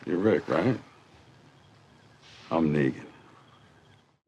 You're Rick, right? I'm Negan.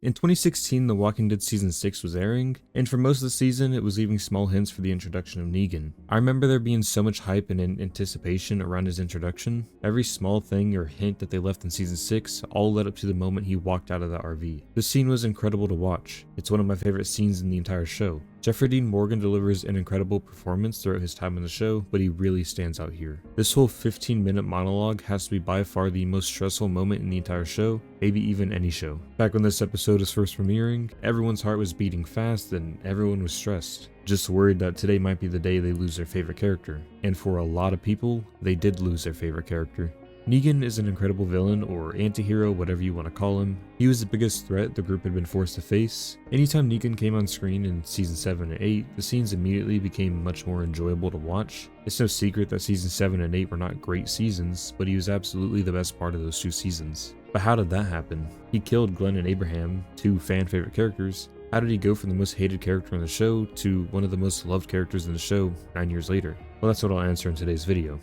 In 2016, The Walking Dead Season 6 was airing, and for most of the season, it was leaving small hints for the introduction of Negan. I remember there being so much hype and anticipation around his introduction. Every small thing or hint that they left in Season 6 all led up to the moment he walked out of the RV. The scene was incredible to watch. It's one of my favorite scenes in the entire show. Jeffrey Dean Morgan delivers an incredible performance throughout his time on the show, but he really stands out here. This whole 15-minute monologue has to be by far the most stressful moment in the entire show, maybe even any show. Back when this episode was first premiering, everyone's heart was beating fast and everyone was stressed, just worried that today might be the day they lose their favorite character. And for a lot of people, they did lose their favorite character. Negan is an incredible villain, or anti-hero, whatever you want to call him. He was the biggest threat the group had been forced to face. Anytime Negan came on screen in Season 7 and 8, the scenes immediately became much more enjoyable to watch. It's no secret that Season 7 and 8 were not great seasons, but he was absolutely the best part of those two seasons. But how did that happen? He killed Glenn and Abraham, two fan favorite characters. How did he go from the most hated character on the show to one of the most loved characters in the show 9 years later? Well, that's what I'll answer in today's video.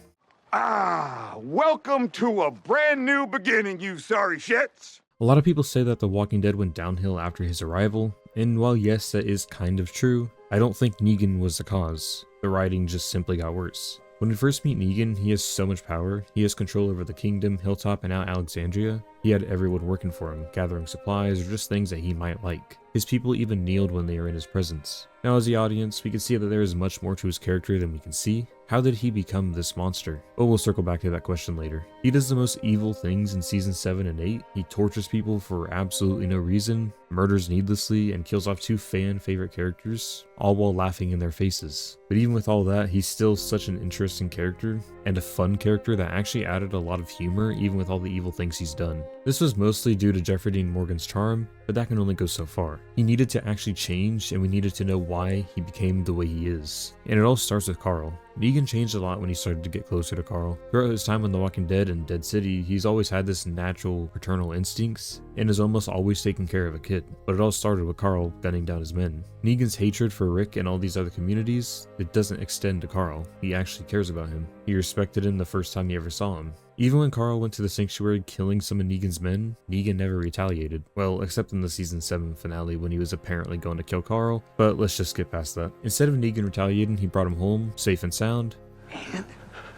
Welcome to a brand new beginning, you sorry shits. A lot of people say that The Walking Dead went downhill after his arrival, and while yes, that is kind of true, I don't think Negan was the cause. The writing just simply got worse. When we first meet Negan, he has so much power. He has control over the Kingdom, Hilltop, and now Alexandria. He had everyone working for him, gathering supplies or just things that he might like. His people even kneeled when they were in his presence. Now as the audience, we can see that there is much more to his character than we can see. How did he become this monster? Oh, we'll circle back to that question later. He does the most evil things in Season 7 and 8. He tortures people for absolutely no reason, murders needlessly, and kills off two fan favorite characters, all while laughing in their faces. But even with all that, he's still such an interesting character, and a fun character that actually added a lot of humor even with all the evil things he's done. This was mostly due to Jeffrey Dean Morgan's charm, but that can only go so far. He needed to actually change, and we needed to know why he became the way he is. And it all starts with Carl. Negan changed a lot when he started to get closer to Carl. Throughout his time on The Walking Dead and Dead City, he's always had this natural paternal instincts, and is almost always taking care of a kid. But it all started with Carl gunning down his men. Negan's hatred for Rick and all these other communities, it doesn't extend to Carl. He actually cares about him. He respected him the first time he ever saw him. Even when Carl went to the sanctuary killing some of Negan's men, Negan never retaliated. Well, except in the Season 7 finale when he was apparently going to kill Carl, but let's just skip past that. Instead of Negan retaliating, he brought him home, safe and sound. And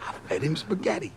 I fed him spaghetti.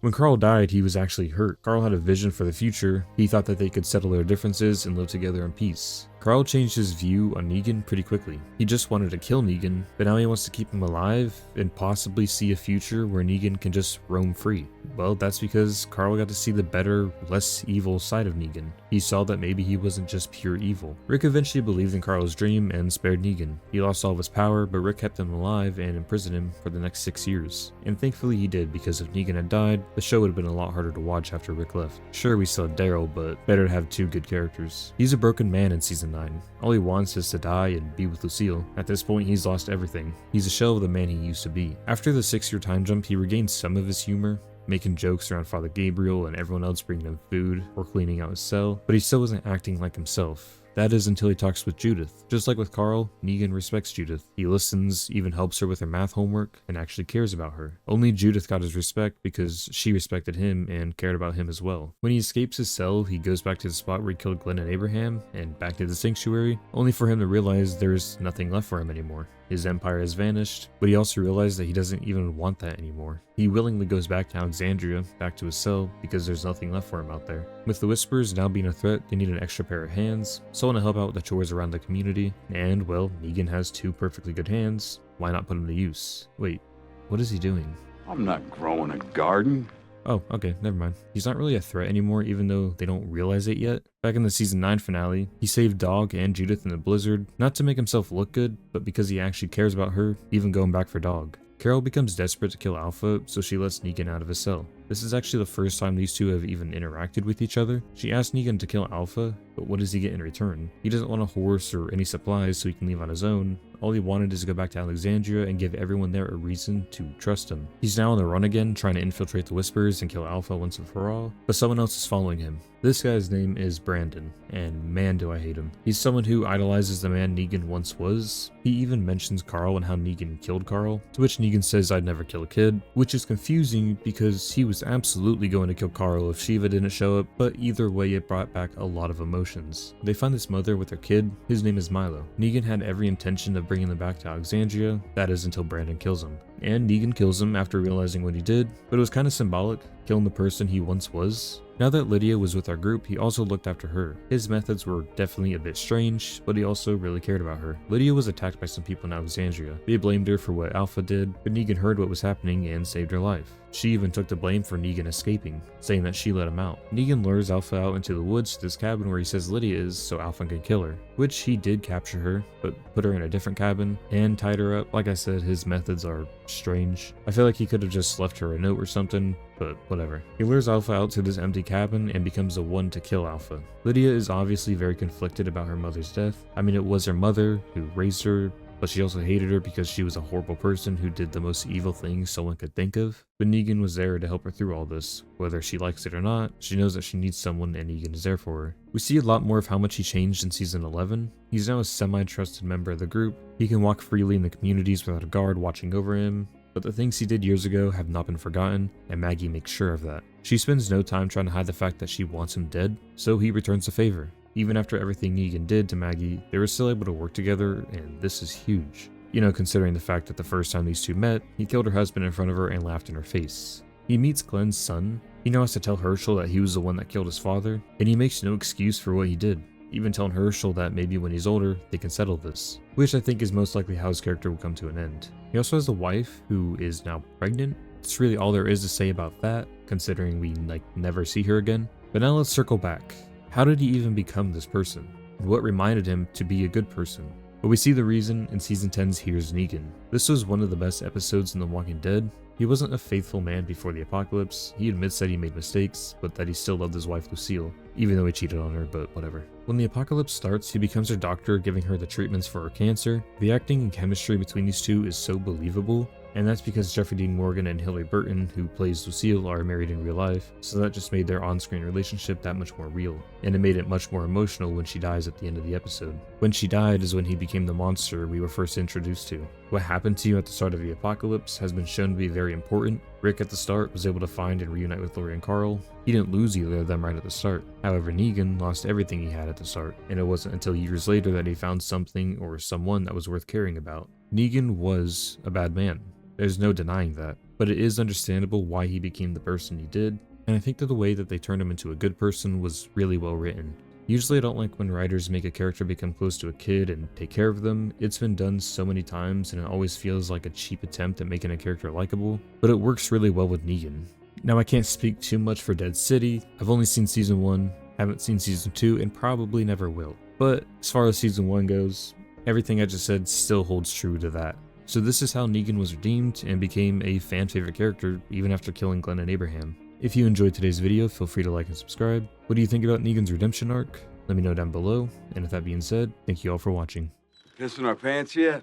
When Carl died, he was actually hurt. Carl had a vision for the future. He thought that they could settle their differences and live together in peace. Carl changed his view on Negan pretty quickly. He just wanted to kill Negan, but now he wants to keep him alive and possibly see a future where Negan can just roam free. Well, that's because Carl got to see the better, less evil side of Negan. He saw that maybe he wasn't just pure evil. Rick eventually believed in Carl's dream and spared Negan. He lost all of his power, but Rick kept him alive and imprisoned him for the next 6 years. And thankfully he did, because if Negan had died, the show would have been a lot harder to watch after Rick left. Sure, we still had Daryl, but better to have two good characters. He's a broken man in Season 9. All he wants is to die and be with Lucille. At this point, he's lost everything. He's a shell of the man he used to be. After the 6-year time jump, he regained some of his humor, making jokes around Father Gabriel and everyone else bringing him food or cleaning out his cell, but he still wasn't acting like himself. That is until he talks with Judith. Just like with Carl, Negan respects Judith. He listens, even helps her with her math homework, and actually cares about her. Only Judith got his respect because she respected him and cared about him as well. When he escapes his cell, he goes back to the spot where he killed Glenn and Abraham, and back to the sanctuary, only for him to realize there's nothing left for him anymore. His empire has vanished, but he also realized that he doesn't even want that anymore. He willingly goes back to Alexandria, back to his cell, because there's nothing left for him out there. With the Whispers now being a threat, they need an extra pair of hands, someone to help out with the chores around the community, and well, Negan has two perfectly good hands. Why not put them to use? Wait, what is he doing? I'm not growing a garden. Oh, okay, never mind. He's not really a threat anymore, even though they don't realize it yet. Back in the Season 9 finale, he saved Dog and Judith in the blizzard, not to make himself look good, but because he actually cares about her, even going back for Dog. Carol becomes desperate to kill Alpha, so she lets Negan out of his cell. This is actually the first time these two have even interacted with each other. She asks Negan to kill Alpha, but what does he get in return? He doesn't want a horse or any supplies so he can leave on his own. All he wanted is to go back to Alexandria and give everyone there a reason to trust him. He's now on the run again, trying to infiltrate the Whispers and kill Alpha once and for all, but someone else is following him. This guy's name is Brandon, and man do I hate him. He's someone who idolizes the man Negan once was. He even mentions Carl and how Negan killed Carl, to which Negan says I'd never kill a kid, which is confusing because he was was absolutely going to kill Carl if Shiva didn't show up, but either way it brought back a lot of emotions. They find this mother with their kid, his name is Milo. Negan had every intention of bringing them back to Alexandria, that is until Brandon kills him. And Negan kills him after realizing what he did, but it was kind of symbolic, killing the person he once was. Now that Lydia was with our group, he also looked after her. His methods were definitely a bit strange, but he also really cared about her. Lydia was attacked by some people in Alexandria. They blamed her for what Alpha did, but Negan heard what was happening and saved her life. She even took the blame for Negan escaping, saying that she let him out. Negan lures Alpha out into the woods to this cabin where he says Lydia is so Alpha can kill her, which he did capture her, but put her in a different cabin and tied her up. Like I said, his methods are strange. I feel like he could have just left her a note or something, but whatever. He lures Alpha out to this empty cabin and becomes the one to kill Alpha. Lydia is obviously very conflicted about her mother's death. I mean, it was her mother who raised her, but she also hated her because she was a horrible person who did the most evil things someone could think of. But Negan was there to help her through all this. Whether she likes it or not, she knows that she needs someone and Negan is there for her. We see a lot more of how much he changed in season 11. He's now a semi-trusted member of the group. He can walk freely in the communities without a guard watching over him. But the things he did years ago have not been forgotten, and Maggie makes sure of that. She spends no time trying to hide the fact that she wants him dead, so he returns the favor. Even after everything Negan did to Maggie, they were still able to work together, and this is huge. You know, considering the fact that the first time these two met, he killed her husband in front of her and laughed in her face. He meets Glenn's son. He now has to tell Herschel that he was the one that killed his father, and he makes no excuse for what he did, even telling Herschel that maybe when he's older, they can settle this, which I think is most likely how his character will come to an end. He also has a wife who is now pregnant. That's really all there is to say about that, considering we never see her again. But now let's circle back. How did he even become this person? And what reminded him to be a good person? But we see the reason in season 10's Here's Negan. This was one of the best episodes in The Walking Dead. He wasn't a faithful man before the apocalypse. He admits that he made mistakes, but that he still loved his wife Lucille, even though he cheated on her, but whatever. When the apocalypse starts, he becomes her doctor, giving her the treatments for her cancer. The acting and chemistry between these two is so believable, and that's because Jeffrey Dean Morgan and Hilary Burton, who plays Lucille, are married in real life, so that just made their on-screen relationship that much more real, and it made it much more emotional when she dies at the end of the episode. When she died is when he became the monster we were first introduced to. What happened to you at the start of the apocalypse has been shown to be very important. Rick at the start was able to find and reunite with Lori and Carl. He didn't lose either of them right at the start. However, Negan lost everything he had at the start, and it wasn't until years later that he found something or someone that was worth caring about. Negan was a bad man. There's no denying that, but it is understandable why he became the person he did, and I think that the way that they turned him into a good person was really well written. Usually I don't like when writers make a character become close to a kid and take care of them. It's been done so many times and it always feels like a cheap attempt at making a character likable, but it works really well with Negan. Now I can't speak too much for Dead City. I've only seen season 1, haven't seen season 2, and probably never will. But as far as season 1 goes, everything I just said still holds true to that. So this is how Negan was redeemed and became a fan favorite character even after killing Glenn and Abraham. If you enjoyed today's video, feel free to like and subscribe. What do you think about Negan's redemption arc? Let me know down below, and with that being said, thank you all for watching. Pissing our pants yet?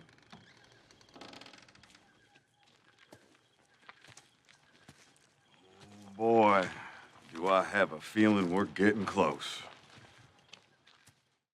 Boy, do I have a feeling we're getting close.